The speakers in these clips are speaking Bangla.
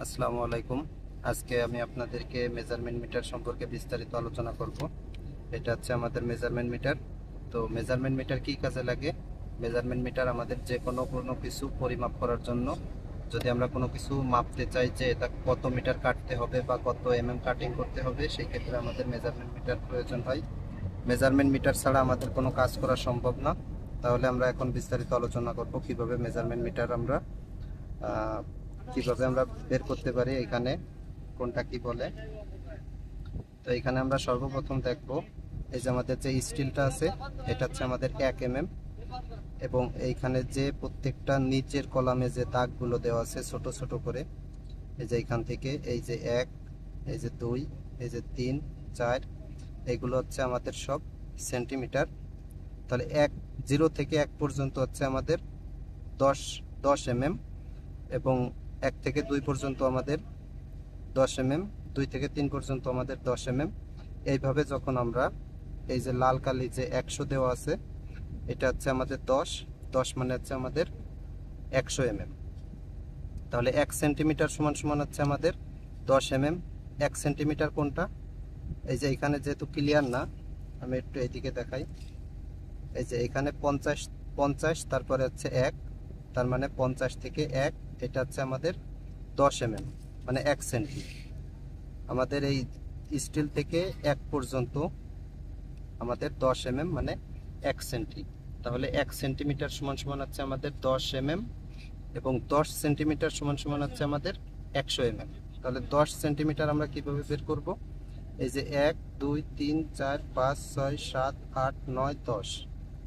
আসসালামু আলাইকুম। আজকে আমি আপনাদেরকে মেজারমেন্ট মিটার সম্পর্কে বিস্তারিত আলোচনা করব। এটা হচ্ছে আমাদের মেজারমেন্ট মিটার। তো মেজারমেন্ট মিটার কী কাজে লাগে? মেজারমেন্ট মিটার আমাদের যে কোনো কিছু পরিমাপ করার জন্য, যদি আমরা কোনো কিছু মাপতে চাই যে এটা কত মিটার কাটতে হবে বা কত কাটিং করতে হবে, সেই ক্ষেত্রে আমাদের মেজারমেন্ট মিটার প্রয়োজন হয়। মেজারমেন্ট মিটার ছাড়া আমাদের কোনো কাজ করা সম্ভব না। তাহলে আমরা এখন বিস্তারিত আলোচনা করব কিভাবে মেজারমেন্ট মিটার আমরা কিভাবে আমরা বের করতে পারি, এখানে কোনটা কি বলে। তো এখানে আমরা সর্বপ্রথম দেখব, এই যে আমাদের যে স্টিলটা আছে এটা হচ্ছে আমাদের 1 mm, এবং এইখানে যে প্রত্যেকটা নিচের কলামে যে দাগগুলো দেওয়া আছে ছোট ছোট করে, এই যে এখান থেকে এই যে 1, এই যে 2, এই যে 3, 4, এগুলো হচ্ছে আমাদের সব সেন্টিমিটার। তাহলে 0 থেকে 1 পর্যন্ত হচ্ছে আমাদের 10 mm, এবং 1 থেকে 2 পর্যন্ত আমাদের 10 mm, 2 থেকে 3 পর্যন্ত আমাদের 10 mm। এইভাবে যখন আমরা এই যে লাল কালি যে 100 দেওয়া আছে, এটা হচ্ছে আমাদের 10 মানে হচ্ছে আমাদের 100 mm। তাহলে 1 সেন্টিমিটার সমান সমান হচ্ছে আমাদের 10 mm। 1 সেন্টিমিটার কোনটা? এই যে এখানে যেহেতু ক্লিয়ার না, আমি একটু এইদিকে দেখাই। এই যে এখানে 50 তারপরে হচ্ছে 1, তার মানে 50 থেকে 1, এটা হচ্ছে আমাদের 10 mm, মানে 1 সেন্টি। আমাদের এই স্টিল থেকে 1 পর্যন্ত আমাদের 10 mm, মানে 1 সেন্টি। তাহলে 1 সেন্টিমিটার সমান সমান হচ্ছে আমাদের 10 mm, এবং 10 সেন্টিমিটার সমান সমান হচ্ছে আমাদের 100 mm। তাহলে 10 সেন্টিমিটার আমরা কিভাবে বের করব? এই যে 1, 2, 3, 4, 5, 6, 7, 8, 9, 10,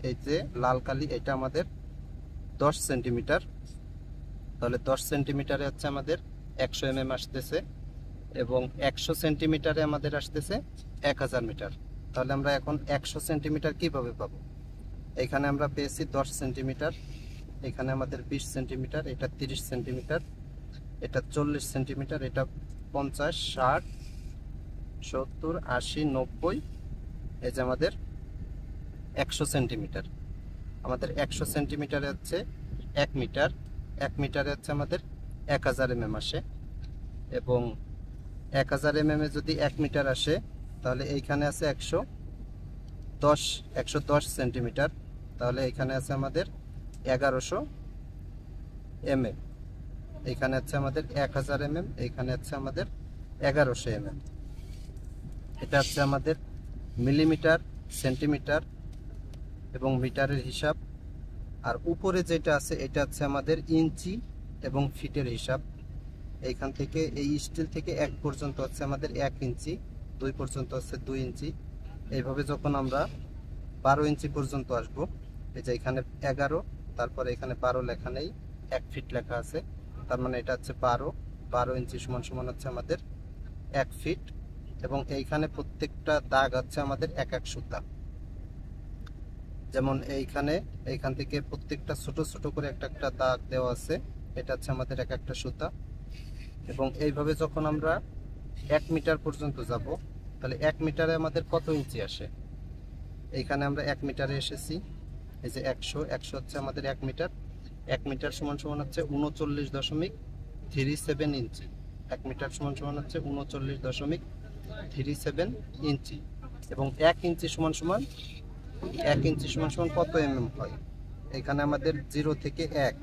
এই যে লাল কালি, এটা আমাদের 10 সেন্টিমিটার। তাহলে 10 সেন্টিমিটারে হচ্ছে আমাদের 100 mm আসতেছে, এবং 100 সেন্টিমিটারে আমাদের আসতেছে 1000 মিটার। তাহলে আমরা এখন 100 সেন্টিমিটার কিভাবে পাবো? এখানে আমরা পেয়েছি 10 সেন্টিমিটার, এখানে আমাদের 20 সেন্টিমিটার, এটা 30 সেন্টিমিটার, এটা 40 সেন্টিমিটার, এটা 50, 60, 70, 80, 90, এই যে আমাদের 100 সেন্টিমিটার। আমাদের 100 সেন্টিমিটারে হচ্ছে 1 মিটার, 1 মিটারে হচ্ছে আমাদের 1000 mm আসে, এবং 1000 mm যদি 1 মিটার আসে, তাহলে এইখানে আছে 110 সেন্টিমিটার। তাহলে এখানে আছে আমাদের 1100 mm, এখানে হচ্ছে আমাদের 1000 mm, এখানে হচ্ছে আমাদের 1100 mm। এটা হচ্ছে আমাদের মিলিমিটার, সেন্টিমিটার এবং মিটারের হিসাব। আর উপরে যেটা আছে এটা হচ্ছে আমাদের ইঞ্চি এবং ফিটের হিসাব। এইখান থেকে এই স্টিল থেকে 1 পর্যন্ত হচ্ছে আমাদের 1 ইঞ্চি, 2 পর্যন্ত হচ্ছে 2 ইঞ্চি। এইভাবে যখন আমরা 12 ইঞ্চি পর্যন্ত আসব, এই যে এখানে 11, তারপরে এখানে 12 লেখা নেই, 1 ফিট লেখা আছে, তার মানে এটা হচ্ছে 12 ইঞ্চি সমান সমান হচ্ছে আমাদের 1 ফিট। এবং এইখানে প্রত্যেকটা দাগ হচ্ছে আমাদের 1 সুতা। যেমন এইখান থেকে প্রত্যেকটা ছোট ছোট করে একটা দাগ দেওয়া আছে, এটা হচ্ছে আমাদের একটা সুতা। এবং এইভাবে যখন আমরা 1 মিটার পর্যন্ত যাব, তাহলে 1 মিটারে আমাদের কত ইঞ্চি আসে? এইখানে আমরা 1 মিটারে এসেছি, এই যে 100 হচ্ছে আমাদের 1 মিটার। 1 মিটার সমান সমান হচ্ছে 39.37 ইঞ্চি। 1 মিটার সমান সমান হচ্ছে 39.37 ইঞ্চি। এবং 1 ইঞ্চি সমান সমান 1 ইঞ্চি সমান সমান কত হয়? এখানে আমাদের 0 থেকে 1,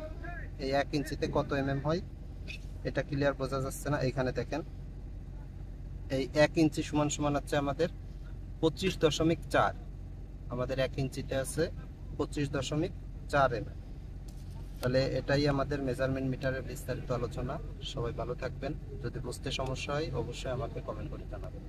এই 1 ইঞ্চিতে কত হয় এটা ক্লিয়ার বোঝা যাচ্ছে না। এখানে দেখেন, এই 1 ইঞ্চি সমান সমান হচ্ছে আমাদের 25.4, আমাদের 1 ইঞ্চিতে আছে 25.4 তাহলে এটাই আমাদের মেজারমেন্ট মিটারের বিস্তারিত আলোচনা। সবাই ভালো থাকবেন। যদি বুঝতে সমস্যা হয় অবশ্যই আমাকে কমেন্ট করে জানাবেন।